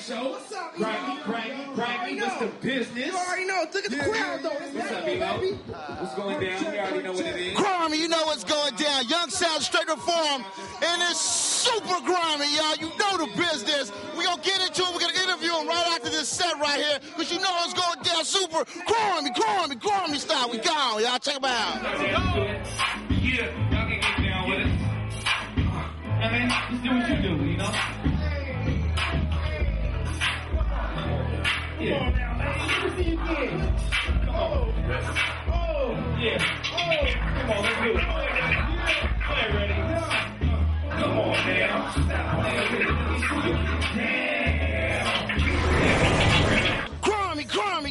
show. What's up, Grimy, what's the business? You already know. Look at the crowd, though. What's up, baby? What's going down? You already know what it is. Grimy, you know what's going down. Young Sound Straight Reform, and it's super grimy, y'all. You know the business. We're going to get into it. We're going to interview him right after this set right here, because you know it's going down super grimy style. We gone, y'all. Check him out. Let's go. Yeah, y'all can get down with it. I mean, just do what you do, you know? Yeah. Let me see you again. Come on. Oh, yeah. Oh, come on, let's do it. Play ready. Come on,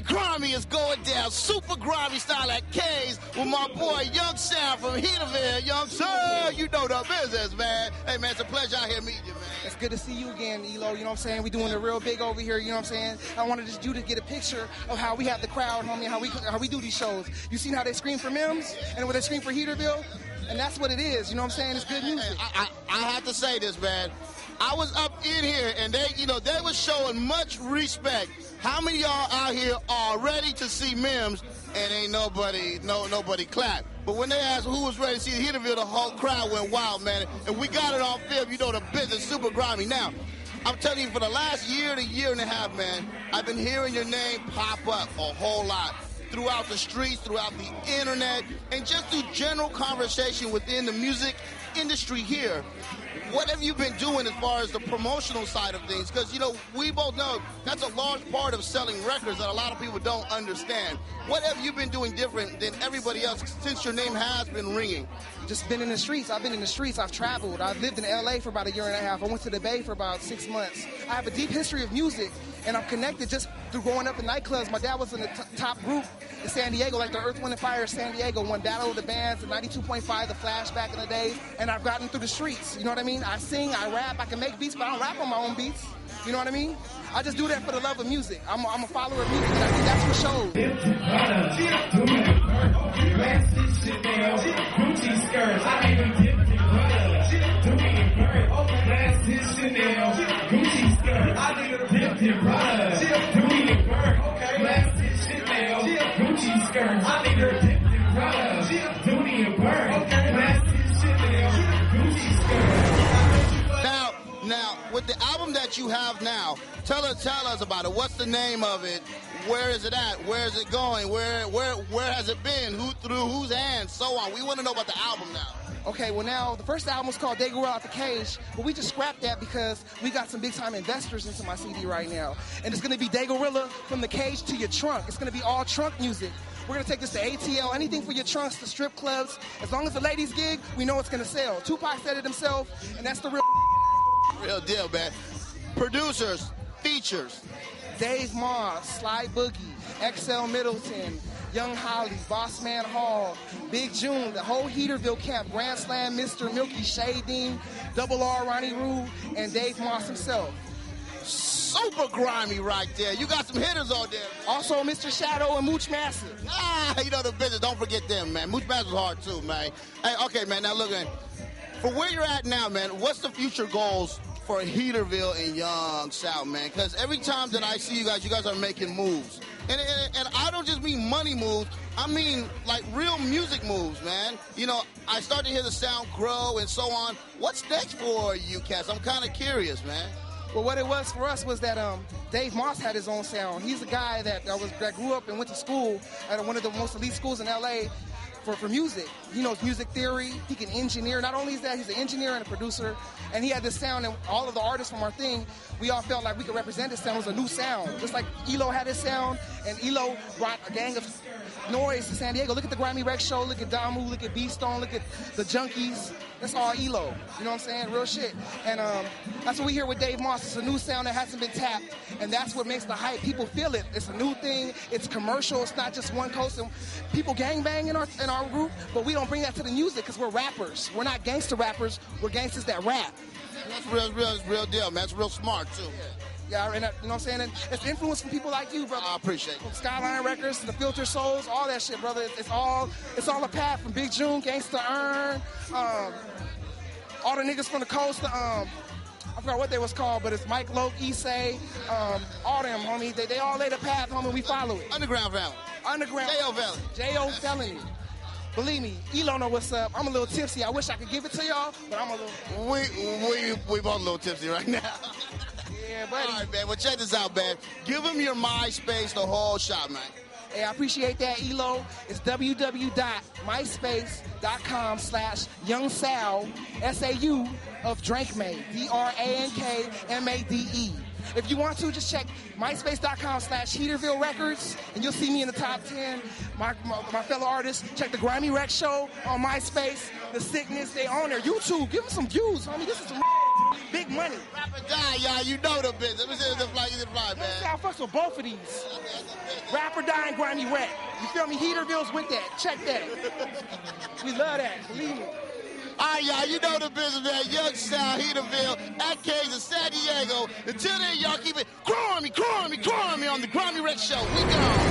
Grimy is going down. Super grimy style at K's with my boy Young Sound from Heaterville. Young Sir, you know the business, man. Hey, man, it's a pleasure out here meeting you, man. It's good to see you again, Elo. You know what I'm saying? We're doing it real big over here. You know what I'm saying? I wanted you to get a picture of how we have the crowd, homie, how we do these shows. You seen how they scream for Mims and when they scream for Heaterville? And that's what it is. You know what I'm saying? It's good music. I have to say this, man. I was up in here, and they were showing much respect. How many of y'all out here are ready to see Mims, and ain't nobody clap? But when they asked who was ready to see Heaterville, the whole crowd went wild, man. And we got it on film. You know the business, super grimy. Now, I'm telling you, for the last year to year and a half, man, I've been hearing your name pop up a whole lot throughout the streets, throughout the internet, and just through general conversation within the music industry here. What have you been doing as far as the promotional side of things? Because, you know, we both know that's a large part of selling records that a lot of people don't understand. What have you been doing different than everybody else since your name has been ringing? Just been in the streets. I've been in the streets. I've traveled. I've lived in L.A. for about a year and a half. I went to the Bay for about 6 months. I have a deep history of music, and I'm connected just through growing up in nightclubs. My dad was in the top group in San Diego, like the Earth, Wind & Fire San Diego, won Battle of the Bands, the 92.5, the Flash back in the day, and I've gotten through the streets. You know what I mean? I sing, I rap, I can make beats, but I don't rap on my own beats. You know what I mean? I just do that for the love of music. I'm a follower of music, and I think that's what shows. Gucci skirts, I ain't even dipped in butter. Do me a bird, glasses, Chanel. Gucci skirts, I need a dipped in butter. Do me a bird, glasses, Chanel. Gucci skirts, I need a dipped in butter. Do me a bird, glasses, Chanel. Gucci skirts. Now, with the album that you have now, tell us about it. What's the name of it? Where is it at? Where is it going? Where has it been? Through whose hands? So on. We want to know about the album now. Okay, well now, the first album was called Day Gorilla Out the Cage, but we just scrapped that because we got some big-time investors into my CD right now. And it's going to be Day Gorilla from the cage to your trunk. It's going to be all trunk music. We're going to take this to ATL, anything for your trunks, to strip clubs. As long as the ladies gig, we know it's going to sell. Tupac said it himself, and that's the real deal, man. Producers, features. Dave Moss, Sly Boogie, XL Middleton, Young Holly, Bossman Hall, Big June, the whole Heaterville camp, Grand Slam, Mr. Milky, Shading, Double R, Ronnie Rue, and Dave Moss himself. Super grimy right there. You got some hitters on there. Also, Mr. Shadow and Mooch Massive. You know the business. Don't forget them, man. Mooch Massive was hard too, man. Hey, okay, man. Now look, man. For where you're at now, man, what's the future goals for Heaterville and Young Sound, man? Because every time that I see you guys are making moves. And I don't just mean money moves. I mean, like, real music moves, man. You know, I start to hear the sound grow and so on. What's next for you cats? I'm kind of curious, man. Well, what it was for us was that Dave Moss had his own sound. He's a guy that grew up and went to school at one of the most elite schools in L.A., for music. He knows music theory. He can engineer. Not only is that, he's an engineer and a producer. And he had this sound, and all of the artists from our thing, we all felt like we could represent this sound. It was a new sound. Just like Elo had his sound, and Elo brought a gang of noise to San Diego. Look at the Grimy Rex show. Look at Damu. Look at B-Stone. Look at the Junkies. That's all Elo. You know what I'm saying? Real shit. And that's what we hear with Dave Moss. It's a new sound that hasn't been tapped, and that's what makes the hype. People feel it. It's a new thing. It's commercial. It's not just one coast. And people gangbang in our group, but we don't bring that to the music because we're rappers. We're not gangster rappers. We're gangsters that rap. That's real deal, man. That's real smart, too. Yeah, and you know what I'm saying? And it's influence from people like you, brother. I appreciate it. From Skyline Records to the Filter Souls, all that shit, brother. It's all a path from Big June, Gangsta Earn, all the niggas from the coast, I forgot what they was called, but it's Mike Loke, Issei, all them, homie. They all lay the path, homie. We follow it. Underground Valley. Underground. J.O. Valley. J.O. Felony. Believe me, Elo know what's up. I'm a little tipsy. I wish I could give it to y'all, but I'm a little... We both a little tipsy right now. Yeah, buddy. All right, man. Well, check this out, man. Give them your MySpace, the whole shop, man. Hey, I appreciate that, Elo. It's www.myspace.com/YoungSal, S-A-U, of Drankmade, DRANKMADE. If you want to, just check myspace.com/Heaterville Records, and you'll see me in the top 10. My fellow artists, check the Grimy Rec Show on MySpace, The Sickness, they on there. YouTube, give them some views, homie. This is some big money. Rapper Die, y'all, you know the business. Let me see the fly, man. I fucks with both of these. Rapper Die and Grimy Rec. You feel me? Heaterville's with that. Check that. We love that. Believe me. All right, y'all, you know the business, man. Young Sal, Heaterville, at K's in San Diego. Until then, y'all keep it grimy on the Grimy Rec Show. We go.